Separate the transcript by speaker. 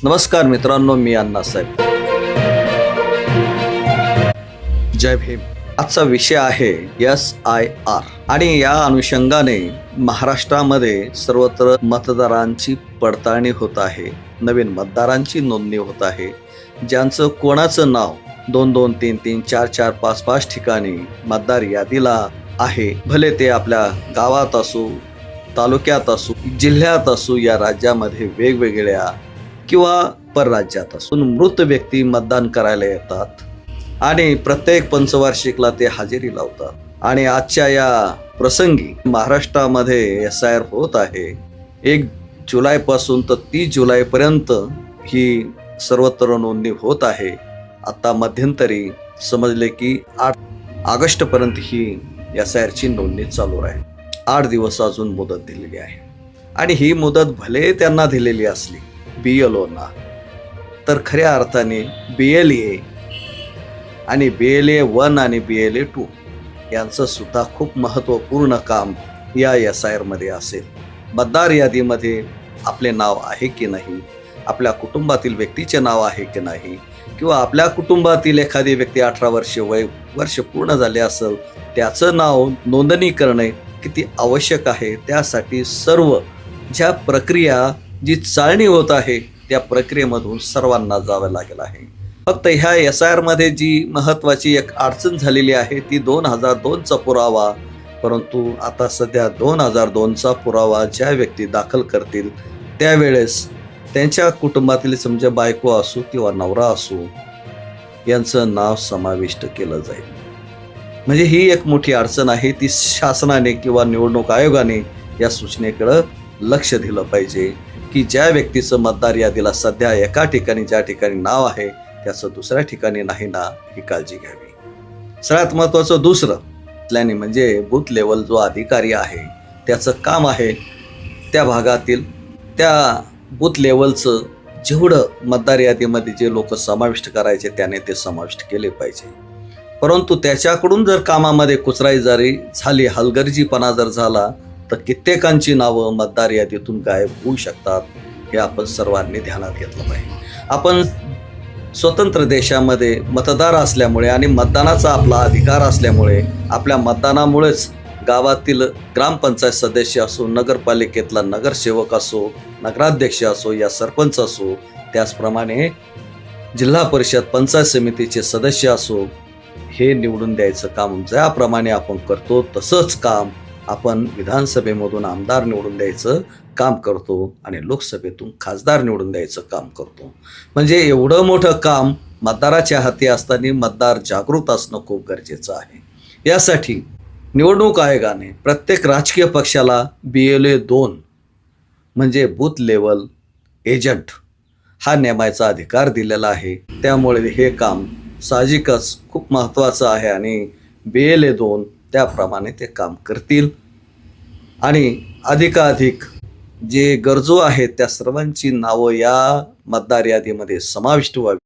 Speaker 1: नमस्कार मित्रांनो, मी अण्णासाहेब. जय भीम. आजचा विषय आहे SIR आणि या अनुषंगाने महाराष्ट्रामध्ये सर्वत्र मतदारांची पडताळणी होत आहे. नवीन मतदारांची नोंदणी होत आहे. ज्यांचं कोणाचं नाव 2-2, 3-3, 4-4, 5-5 ठिकाणी मतदार यादीला आहे, भले ते आपल्या गावात असो, तालुक्यात असो, जिल्ह्यात असो, या राज्यामध्ये वेगवेगळ्या किंवा परराज्यात असून मृत व्यक्ती मतदान करायला येतात आणि प्रत्येक पंचवार्षिकला ते हजेरी लावतात. आणि आजच्या या प्रसंगी महाराष्ट्रामध्ये SIR होत आहे. 1 जुलैपासून तर 30 जुलैपर्यंत ही सर्वत्र नोंदणी होत आहे. आता मध्यंतरी समजले की 8 ऑगस्टपर्यंत ही SIR ची नोंदणी चालू आहे. 8 दिवस अजून मुदत दिलेली आहे. आणि ही मुदत भले त्यांना दिलेली असली BLOना, तर खऱ्या अर्थाने BLA आणि BLA 1 आणि BLA 2 यांचं सुद्धा खूप महत्त्वपूर्ण काम या SIR मध्ये असेल. मतदार यादीमध्ये आपले नाव आहे की नाही, आपल्या कुटुंबातील व्यक्तीचे नाव आहे की नाही, किंवा आपल्या कुटुंबातील एखादी व्यक्ती 18 वर्ष पूर्ण झाले असेल, त्याचं नाव नोंदणी करणे किती आवश्यक आहे. त्यासाठी सर्व ज्या प्रक्रिया जी चालणी होत आहे त्या प्रक्रियेमधून सर्वांना जावं लागेल आहे. फक्त ह्या SIR मध्ये जी महत्त्वाची एक अडचण झालेली आहे ती 2002चा पुरावा. परंतु आता सध्या 2002चा पुरावा ज्या व्यक्ती दाखल करतील त्यावेळेस त्यांच्या कुटुंबातील समजा बायको असो किंवा नवरा असो यांचं नाव समाविष्ट केलं जाईल. म्हणजे ही एक मोठी अडचण आहे. ती शासनाने किंवा निवडणूक आयोगाने या सूचनेकडे लक्ष दिलं पाहिजे की ज्या व्यक्तीचं मतदार यादीला सध्या एका ठिकाणी ज्या ठिकाणी नाव आहे त्याचं दुसऱ्या ठिकाणी नाही ना, ही काळजी घ्यावी. सगळ्यात महत्त्वाचं दुसरं म्हणजे बूथ लेवल जो अधिकारी आहे त्याचं काम आहे त्या भागातील त्या बूथ लेवलचं जेवढं मतदार यादीमध्ये जे लोक समाविष्ट करायचे त्याने ते समाविष्ट केले पाहिजे. परंतु त्याच्याकडून जर कामामध्ये कुचराई झाली, हलगर्जीपणा जर झाला, तर कित्येकांची नावं मतदार यादीतून गायब होऊ शकतात. हे आपण सर्वांनी ध्यानात घेतलं पाहिजे. आपण स्वतंत्र देशामध्ये मतदार असल्यामुळे आणि मतदानाचा आपला अधिकार असल्यामुळे आपल्या मतदानामुळेच गावातील ग्रामपंचायत सदस्य असो, नगरपालिकेतला नगरसेवक असो, नगराध्यक्ष असो या सरपंच असो, त्याचप्रमाणे जिल्हा परिषद पंचायत समितीचे सदस्य असो, हे निवडून द्यायचं काम ज्याप्रमाणे आपण करतो तसंच काम आपण विधानसभेमधून आमदार निवडून द्यायचं काम करतो आणि लोकसभेतून खासदार निवडून द्यायचं काम करतो. म्हणजे एवढं मोठं काम मतदाराच्या हाती असताना मतदार जागृत असणं खूप गरजेचं आहे. यासाठी निवडणूक आयोगाने प्रत्येक राजकीय पक्षाला BLA 2 म्हणजे बूथ लेवल एजंट हा नेमायचा अधिकार दिलेला आहे. त्यामुळे हे काम साहजिकच खूप महत्त्वाचं आहे आणि BLA 2 त्याप्रमाणे ते काम करतील आणि अधिकाधिक जे गरजू आहेत त्या सर्वांची नावं या मतदार यादीमध्ये समाविष्ट व्हावी.